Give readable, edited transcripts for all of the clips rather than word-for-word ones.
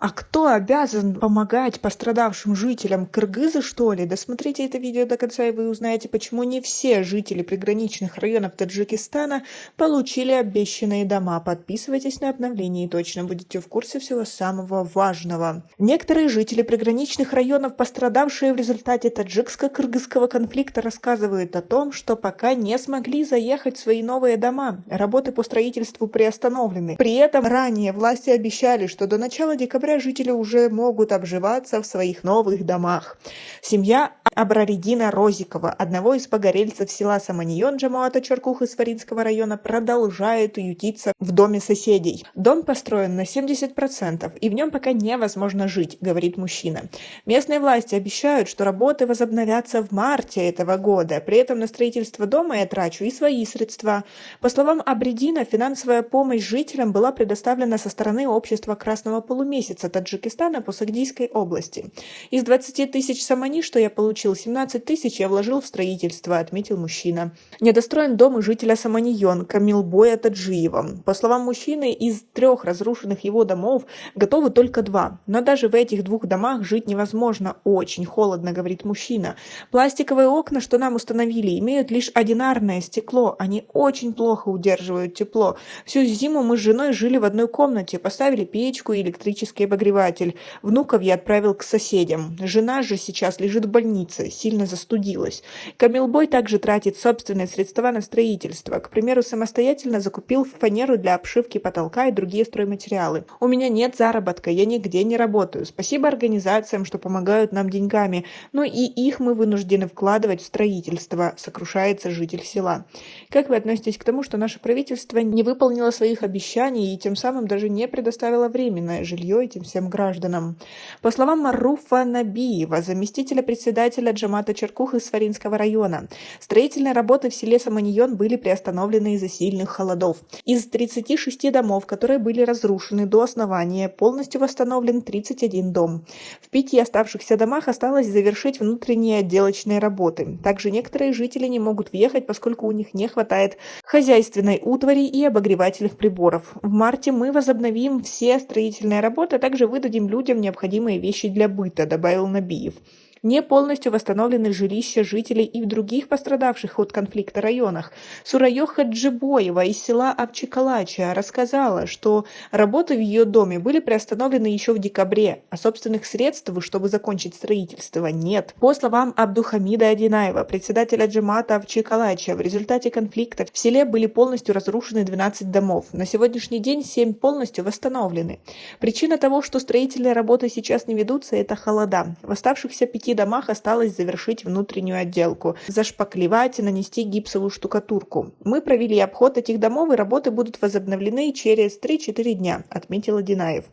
А кто обязан помогать пострадавшим жителям? Кыргызы, что ли? Досмотрите это видео до конца, и вы узнаете, почему не все жители приграничных районов Таджикистана получили обещанные дома. Подписывайтесь на обновления и точно будете в курсе всего самого важного. Некоторые жители приграничных районов, пострадавшие в результате таджикско-кыргызского конфликта, рассказывают о том, что пока не смогли заехать в свои новые дома. Работы по строительству приостановлены. При этом ранее власти обещали, что до начала декабря жители уже могут обживаться в своих новых домах. Семья Абраридина Розикова, одного из погорельцев села Саманьон Джамоата Чаркух из Фаринского района, продолжает ютиться в доме соседей. Дом построен на 70%, и в нем пока невозможно жить, говорит мужчина. Местные власти обещают, что работы возобновятся в марте этого года. При этом на строительство дома я трачу и свои средства. По словам Абридина, финансовая помощь жителям была предоставлена со стороны общества Красного полумесяца Таджикистана по Сагдийской области. Из 20 тысяч самани, что я получил, 17 тысяч я вложил в строительство, отметил мужчина. Недостроен дом и жителя Саманьон Камилбоя Таджиева. По словам мужчины, из 3 разрушенных его домов готовы только 2. Но даже в этих 2 домах жить невозможно. Очень холодно, говорит мужчина. Пластиковые окна, что нам установили, имеют лишь одинарное стекло. Они очень плохо удерживают тепло. Всю зиму мы с женой жили в одной комнате, поставили печку и электрический обогреватель. Внуков я отправил к соседям. Жена же сейчас лежит в больнице, сильно застудилась. Камилбой также тратит собственные средства на строительство. К примеру, самостоятельно закупил фанеру для обшивки потолка и другие стройматериалы. У меня нет заработка, я нигде не работаю. Спасибо организациям, что помогают нам деньгами, но и их мы вынуждены вкладывать в строительство, сокрушается житель села. Как вы относитесь к тому, что наше правительство не выполнило своих обещаний и тем самым даже не предоставило временное жилье этим всем гражданам? По словам Маруфа Набиева, заместителя председателя Джамоата Чаркух из Фаринского района, строительные работы в селе Саманьон были приостановлены из-за сильных холодов. Из 36 домов, которые были разрушены до основания, полностью восстановлен 31 дом. В 5 оставшихся домах осталось завершить внутренние отделочные работы. Также некоторые жители не могут въехать, поскольку у них не хватает хозяйственной утвари и обогревательных приборов. В марте мы возобновим все строительные работы, а также выдадим людям необходимые вещи для быта, добавил Набиев. Не полностью восстановлены жилища жителей и в других пострадавших от конфликта районах. Сурайоха Джибоева из села Авчикалача рассказала, что работы в ее доме были приостановлены еще в декабре, а собственных средств, чтобы закончить строительство, нет. По словам Абдухамида Адинаева, председателя Джамоата Авчикалача, в результате конфликта в селе были полностью разрушены 12 домов. На сегодняшний день 7 полностью восстановлены. Причина того, что строительные работы сейчас не ведутся, это холода. В оставшихся 5 домах осталось завершить внутреннюю отделку, зашпаклевать и нанести гипсовую штукатурку. Мы провели обход этих домов, и работы будут возобновлены через 3-4 дня, отметил Адинаев.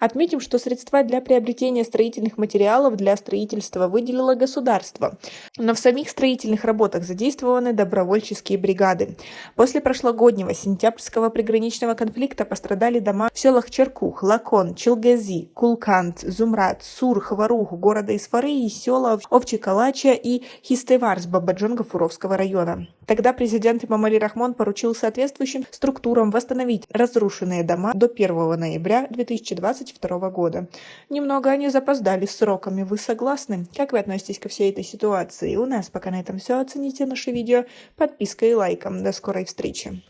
Отметим, что средства для приобретения строительных материалов для строительства выделило государство, но в самих строительных работах задействованы добровольческие бригады. После прошлогоднего сентябрьского приграничного конфликта пострадали дома в селах Чаркух, Лакон, Чилгези, Кулкант, Зумрат, Сур, Хварух города Исфары и села Овчикалача и Хистеварс Бабаджон-Гафуровского района. Тогда президент Эмомали Рахмон поручил соответствующим структурам восстановить разрушенные дома до 1 ноября 2022 года. Немного они запоздали с сроками, вы согласны? Как вы относитесь ко всей этой ситуации? У нас пока на этом все. Оцените наше видео подпиской и лайком. До скорой встречи.